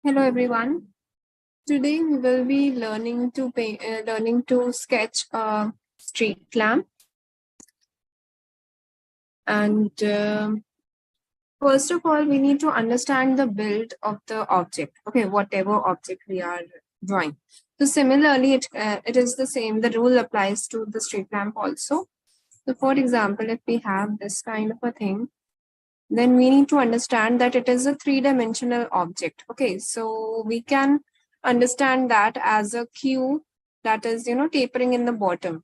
Hello everyone. Today we will be learning to sketch a street lamp. And first of all, we need to understand the build of the object. Okay, whatever object we are drawing. So similarly, it is the same. The rule applies to the street lamp also. So for example, if we have this kind of a thing, then we need to understand that it is a three-dimensional object. Okay, so we can understand that as a cube that is, tapering in the bottom.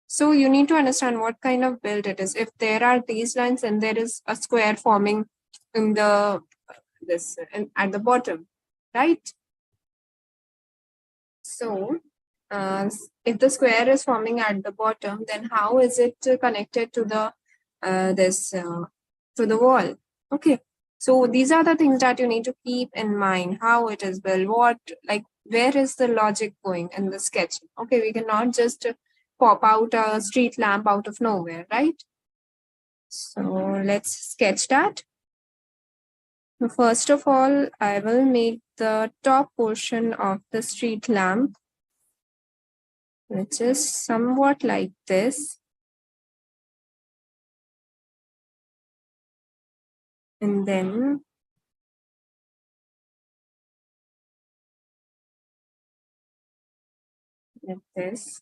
So you need to understand what kind of build it is. If there are these lines and there is a square forming in the at the bottom, right? So if the square is forming at the bottom, then how is it connected to the this to the wall? Okay, so these are the things that you need to keep in mind. How it is built, what, like, where is the logic going in the sketching? Okay, we cannot just pop out a street lamp out of nowhere, right? So let's sketch that. So first of all, I will make the top portion of the street lamp, which is somewhat like this. And then like this.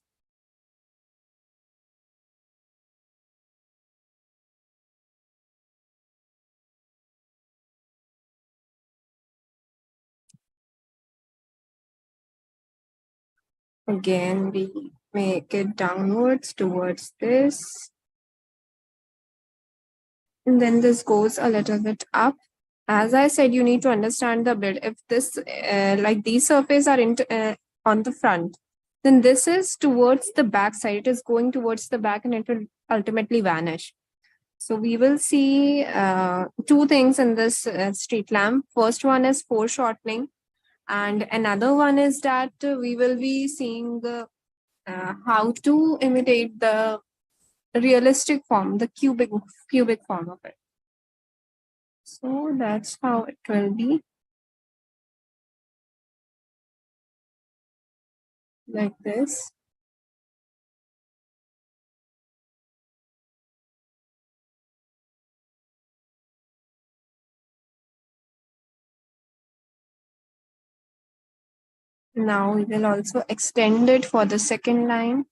Again, we make it downwards towards this. And then this goes a little bit up. As I said, you need to understand the build. If this, like these surfaces are on the front, then this is towards the back side. It is going towards the back and it will ultimately vanish. So we will see two things in this street lamp. First one is foreshortening. And another one is that we will be seeing how to imitate the realistic form, the cubic form of it. So that's how it will be, like this. Now we will also extend it for the second line.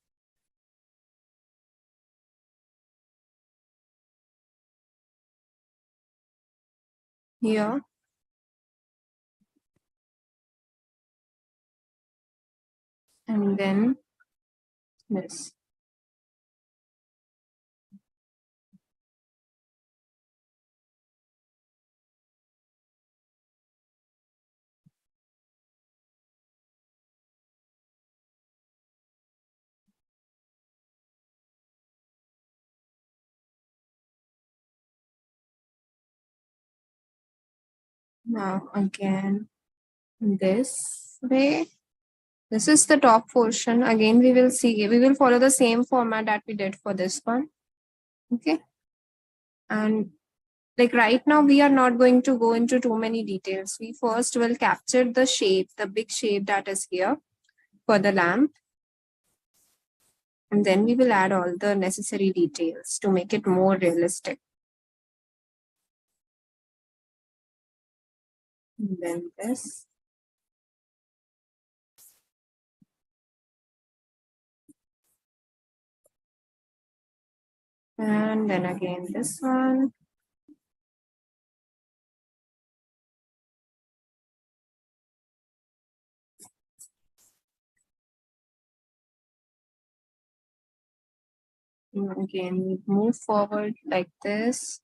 Here. And then this. Now again this way. This is the top portion. Again, we will follow the same format that we did for this one. Okay. And like right now, we are not going to go into too many details. We first will capture the shape, the big shape that is here for the lamp. And then we will add all the necessary details to make it more realistic. And then this. And then again this one. And again, we move forward like this.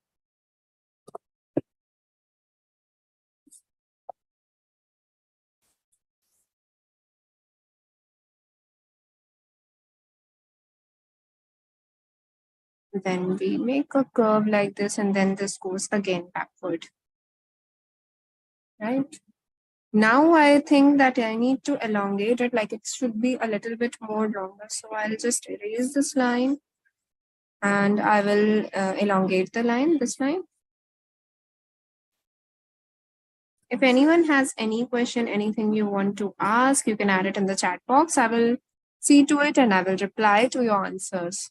Then we make a curve like this, and then this goes again backward. Right? Now I think that I need to elongate it, like it should be a little bit more longer. So I'll just erase this line and I will elongate the line, this line. If anyone has any question, anything you want to ask, you can add it in the chat box. I will see to it and I will reply to your answers.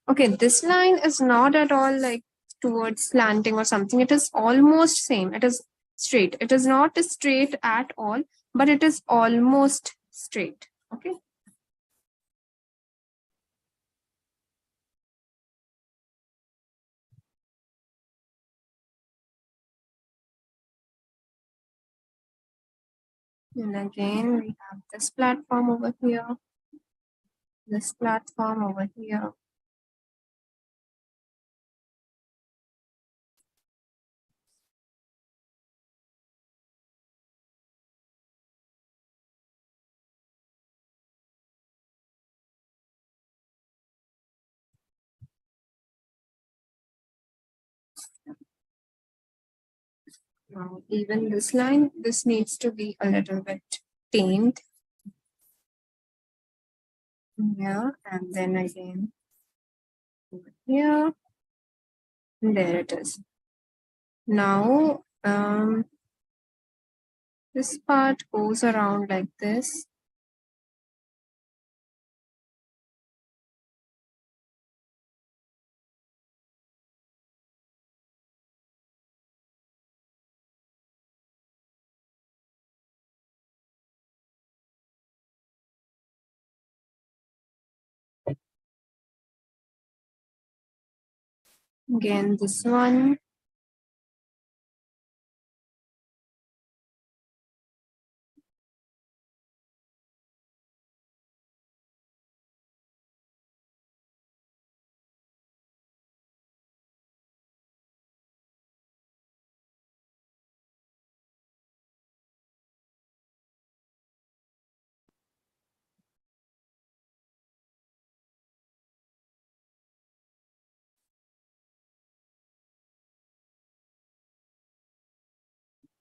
Okay, this line is not at all like towards slanting or something. It is almost same. It is straight. It is not straight at all, but it is almost straight. Okay. And again, we have this platform over here, this platform over here. Now, even this line, this needs to be a little bit tamed. Here, and then again over here. And there it is. Now, this part goes around like this. Again, this one.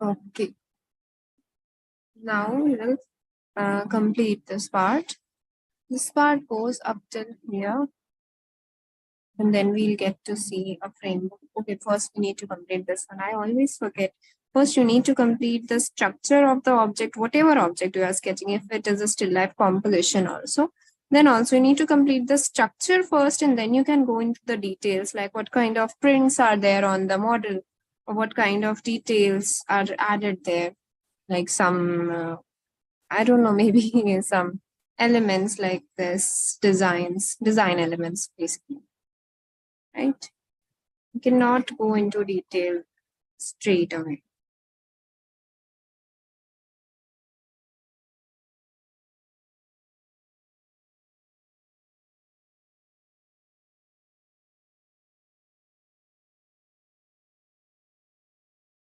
Okay. Now we will complete this part. This part goes up till here. And then we'll get to see a framework. Okay, first we need to complete this one. I always forget. First, you need to complete the structure of the object, whatever object you are sketching, if it is a still life composition also. Then also you need to complete the structure first, and then you can go into the details, like what kind of prints are there on the model, or what kind of details are added there, like some, I don't know, maybe some elements like this, design elements, basically, right? You cannot go into detail straight away.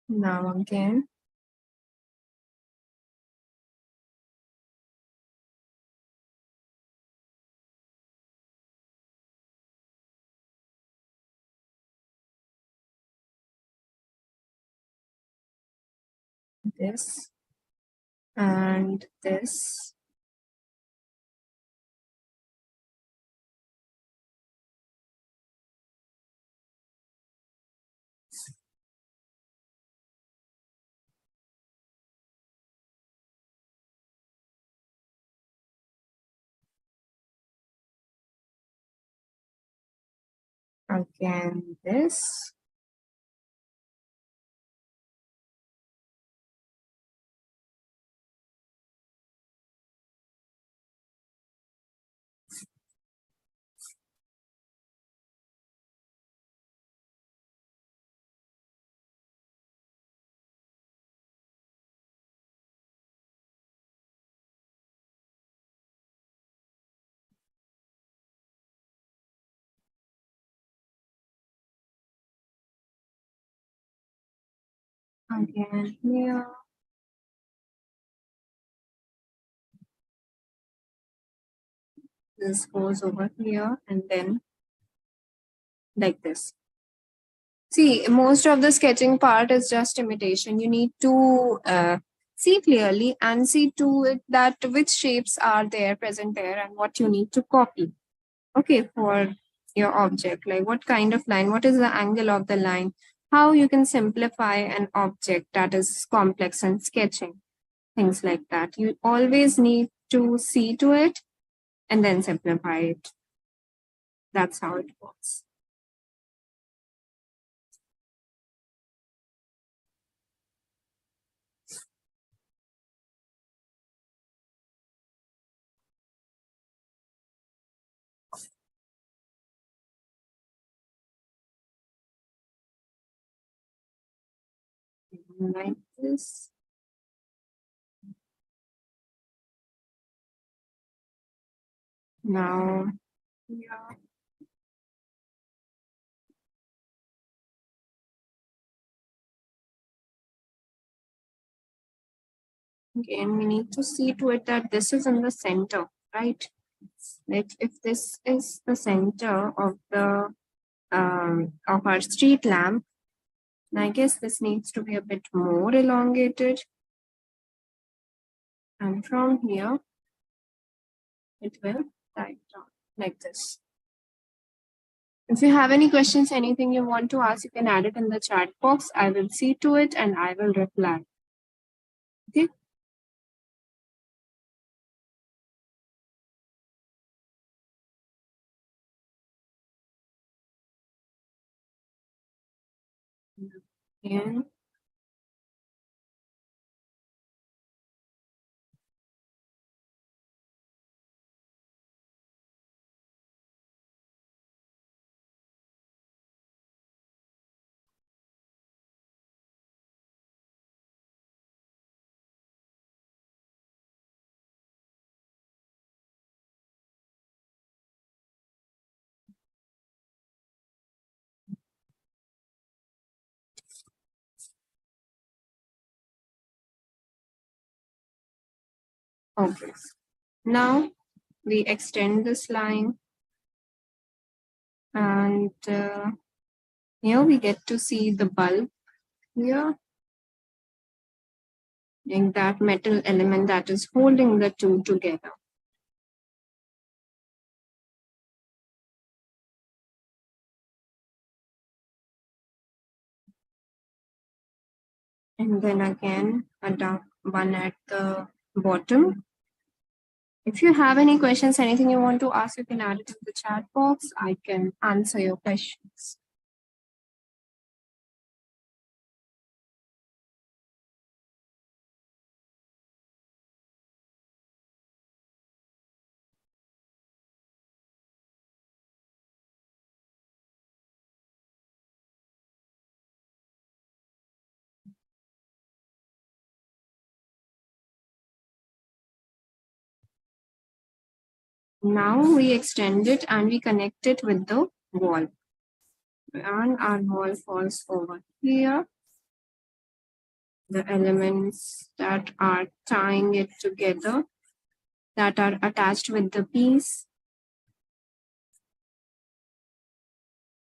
Now again, this and this. Again, this. Again here. This goes over here and then like this. See, most of the sketching part is just imitation. You need to see clearly and see to it that which shapes are there, present there, and what you need to copy. Okay, for your object, like what kind of line, what is the angle of the line, how you can simplify an object that is complex and sketching, things like that. You always need to see to it and then simplify it. That's how it works. Like this. Now, yeah. Again, we need to see to it that this is in the center, right? Like if this is the center of our street lamp, and I guess this needs to be a bit more elongated. And from here, it will dive down like this. If you have any questions, anything you want to ask, you can add it in the chat box. I will see to it and I will reply. Okay. And okay. Now we extend this line and here we get to see the bulb here, and that metal element that is holding the two together. And then again, a dark one at the bottom. If you have any questions, anything you want to ask, you can add it in the chat box. I can answer your questions. Now we extend it and we connect it with the wall. And our wall falls over here. The elements that are tying it together, that are attached with the piece.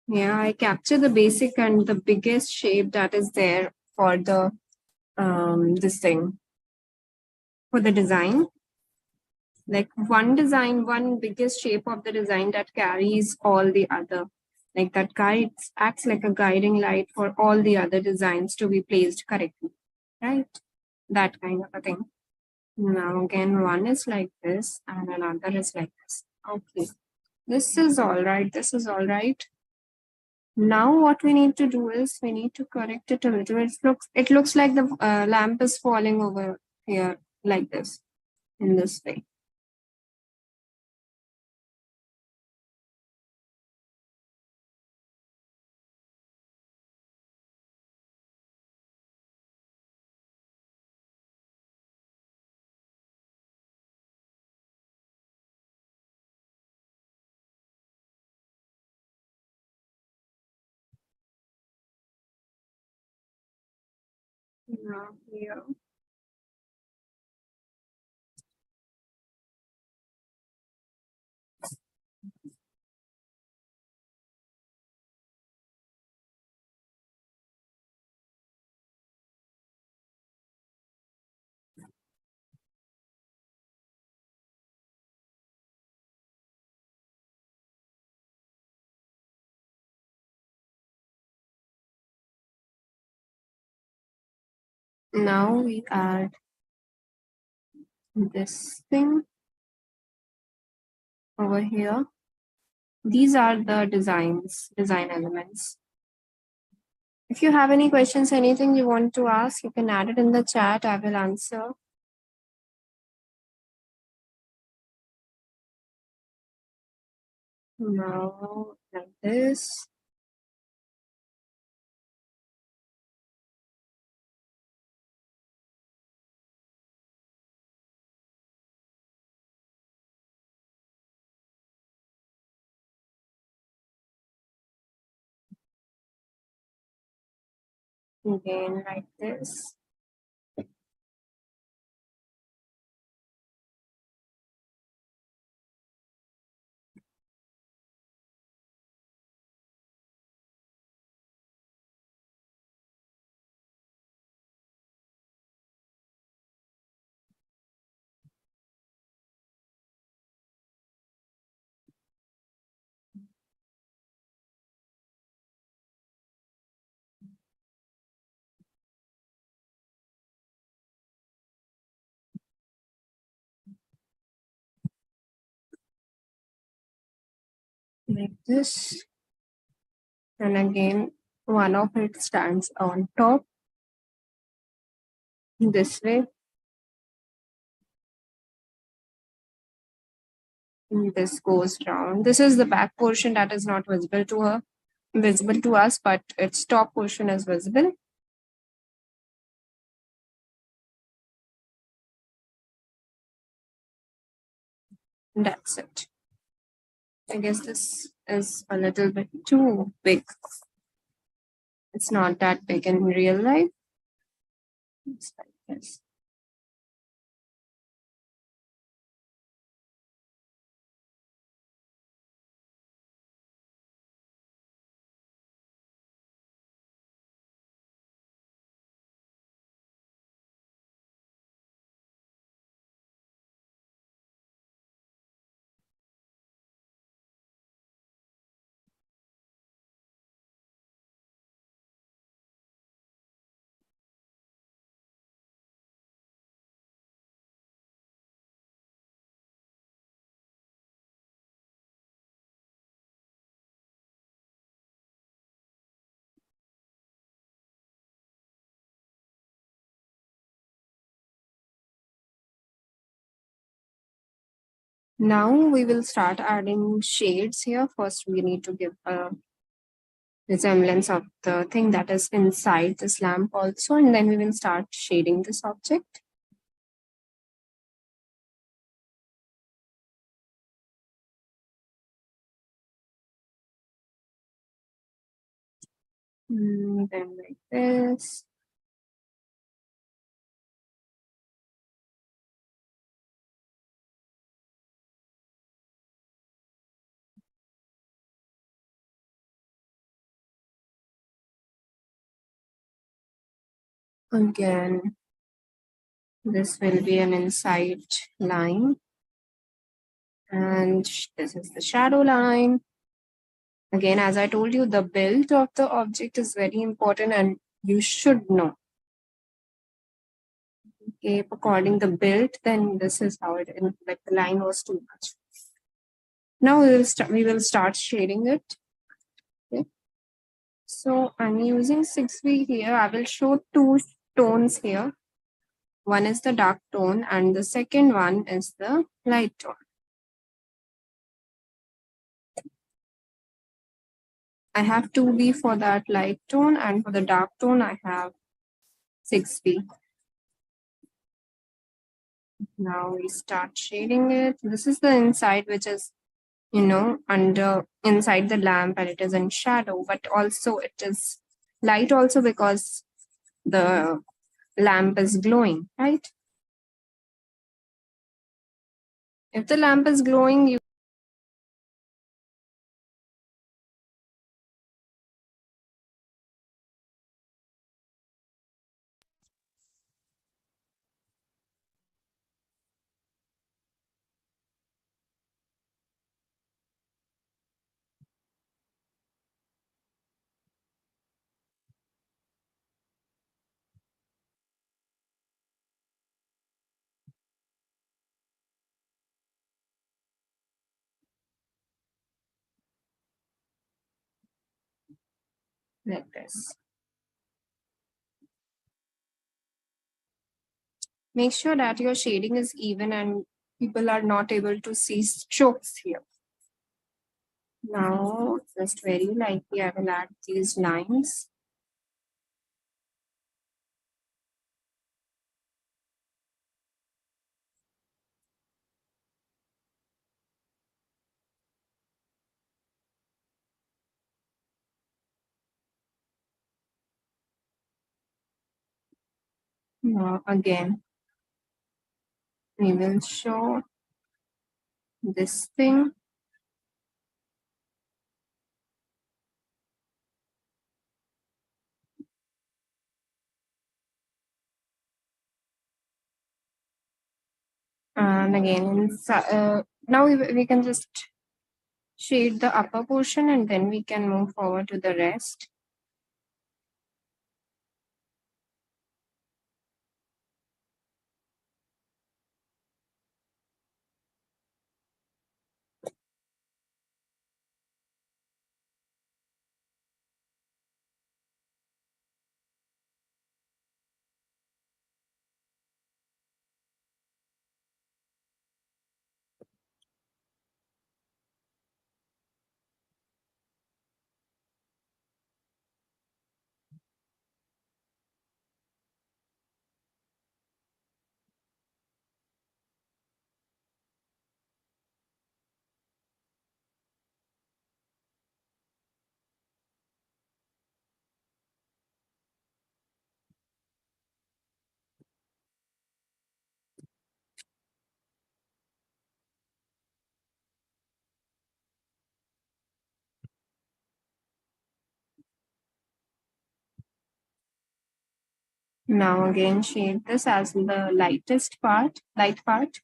Yeah, I capture the basic and the biggest shape that is there for the this thing, for the design. Like one design, one biggest shape of the design that carries all the other. Like that guides, acts like a guiding light for all the other designs to be placed correctly, right? That kind of a thing. Now again, one is like this and another is like this. Okay, this is all right. This is all right. Now what we need to do is we need to correct it a little. It looks like the lamp is falling over here like this, in this way. Now here. Now we add this thing over here. These are the design elements. If you have any questions, anything you want to ask, you can add it in the chat. I will answer. Now, like this. Again, like this. Like this. And again, one of it stands on top this way. And this goes down. This is the back portion that is not visible to us, but its top portion is visible. And that's it. I guess this is a little bit too big. It's not that big in real life. It's like this. Now we will start adding shades here. First, we need to give a resemblance of the thing that is inside this lamp also, and then we will start shading this object. Then like this. Again, this will be an inside line. And this is the shadow line. Again, as I told you, the build of the object is very important and you should know. Okay, according the build, then this is how it, like the line was too much. Now we will start shading it. Okay. So I'm using 6V here. I will show two tones here. One is the dark tone and the second one is the light tone. I have 2V for that light tone, and for the dark tone I have 6V. Now we start shading it. This is the inside, which is, under inside the lamp, and it is in shadow, but also it is light also because the lamp is glowing, right? If the lamp is glowing, you like this. Make sure that your shading is even and people are not able to see strokes here. Now, just very lightly, I will add these lines. Now, again, we will show this thing. And again, now we can just shade the upper portion and then we can move forward to the rest. Now again shade this as the light part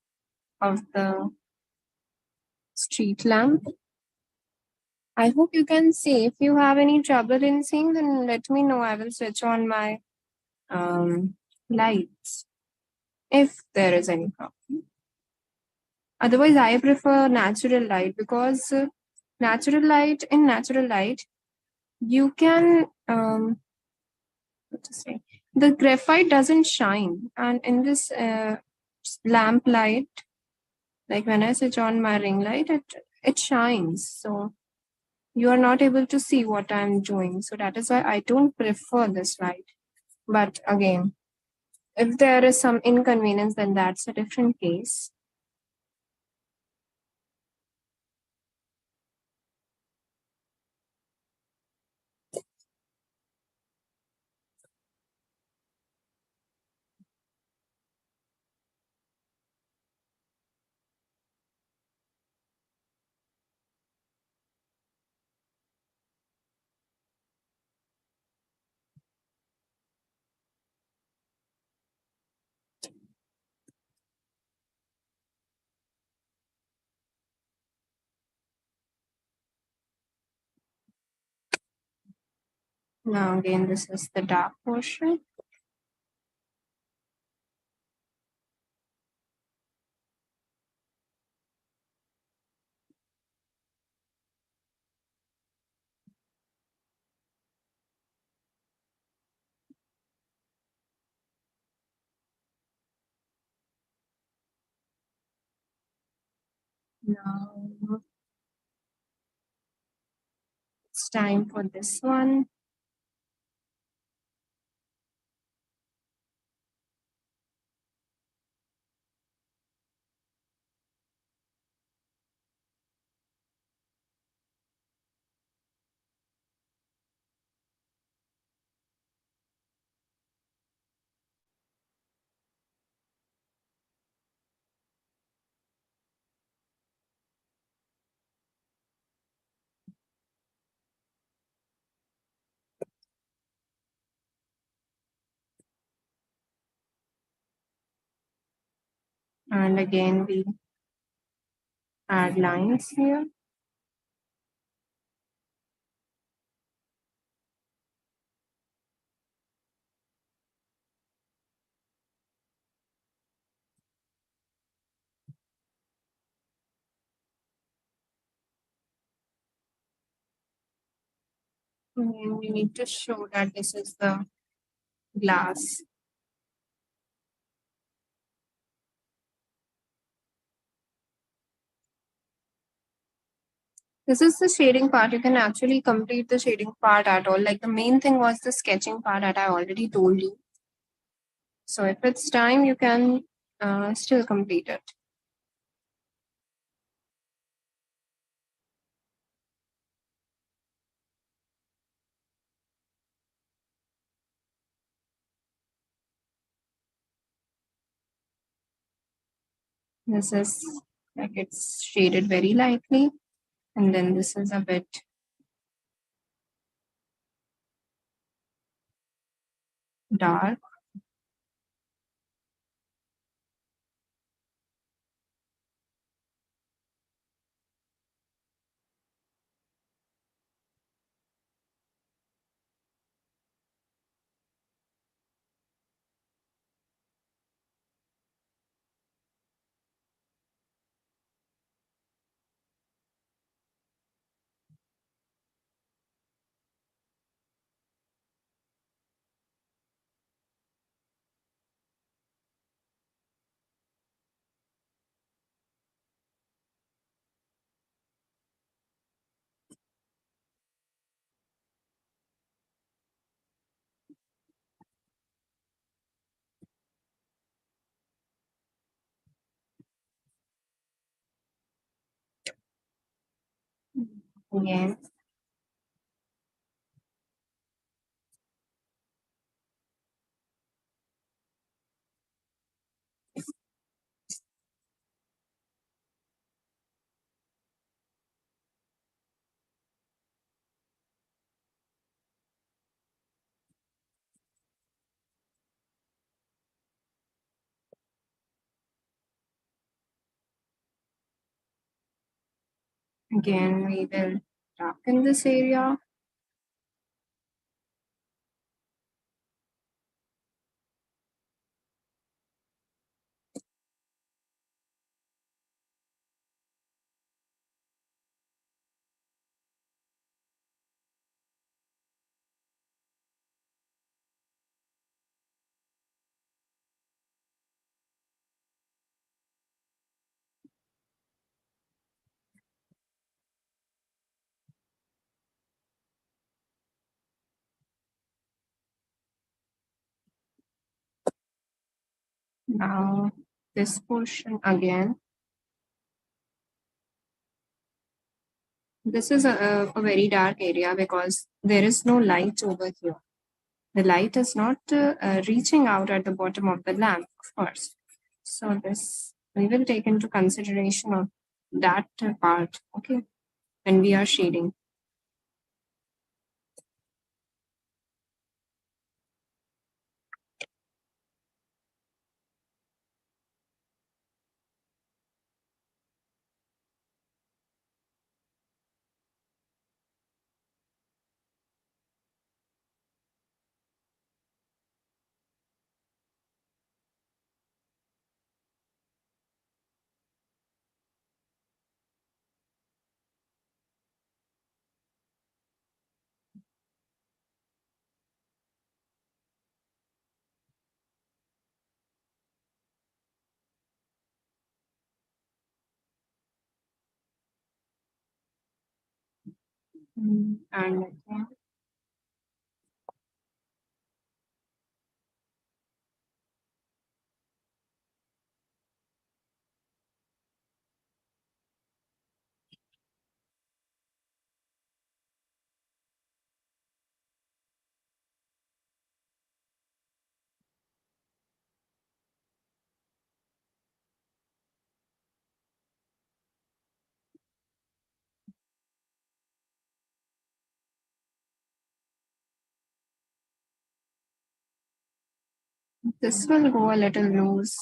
of the street lamp. I hope you can see. If you have any trouble in seeing, then let me know. I will switch on my lights if there is any problem. Otherwise, I prefer natural light because natural light, you can what to say, the graphite doesn't shine, and in this lamp light, like when I switch on my ring light, it shines. So you are not able to see what I'm doing. So that is why I don't prefer this light. But again, if there is some inconvenience, then that's a different case. Now again, this is the dark portion. Now it's time for this one. And again, we add lines here. We need to show that this is the glass. This is the shading part. You can actually complete the shading part at all. Like the main thing was the sketching part that I already told you. So if it's time, you can still complete it. This is like it's shaded very lightly. And then this is a bit dark. Again, again, we will darken this area. Now, this portion again. This is a very dark area because there is no light over here. The light is not reaching out at the bottom of the lamp, of course. So this we will take into consideration of that part, okay, when we are shading. And again, this will go a little loose.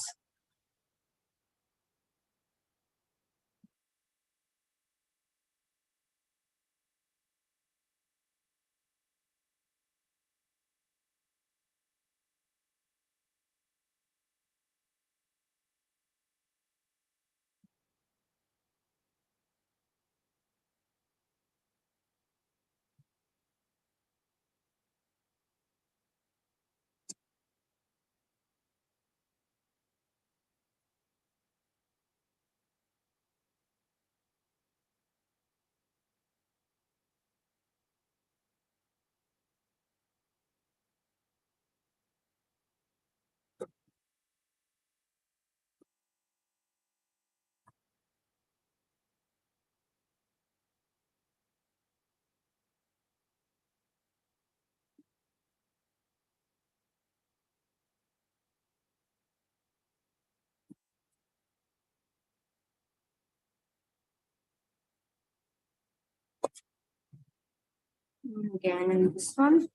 Again, in this one.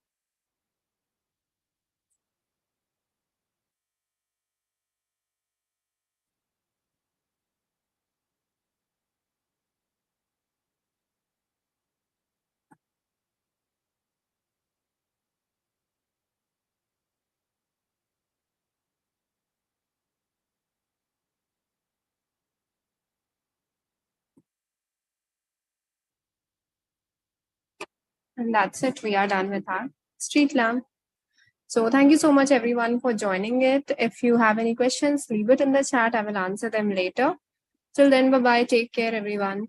And that's it. We are done with our street lamp. So thank you so much everyone for joining it. If you have any questions, leave it in the chat. I will answer them later. Till then, bye bye. Take care, everyone.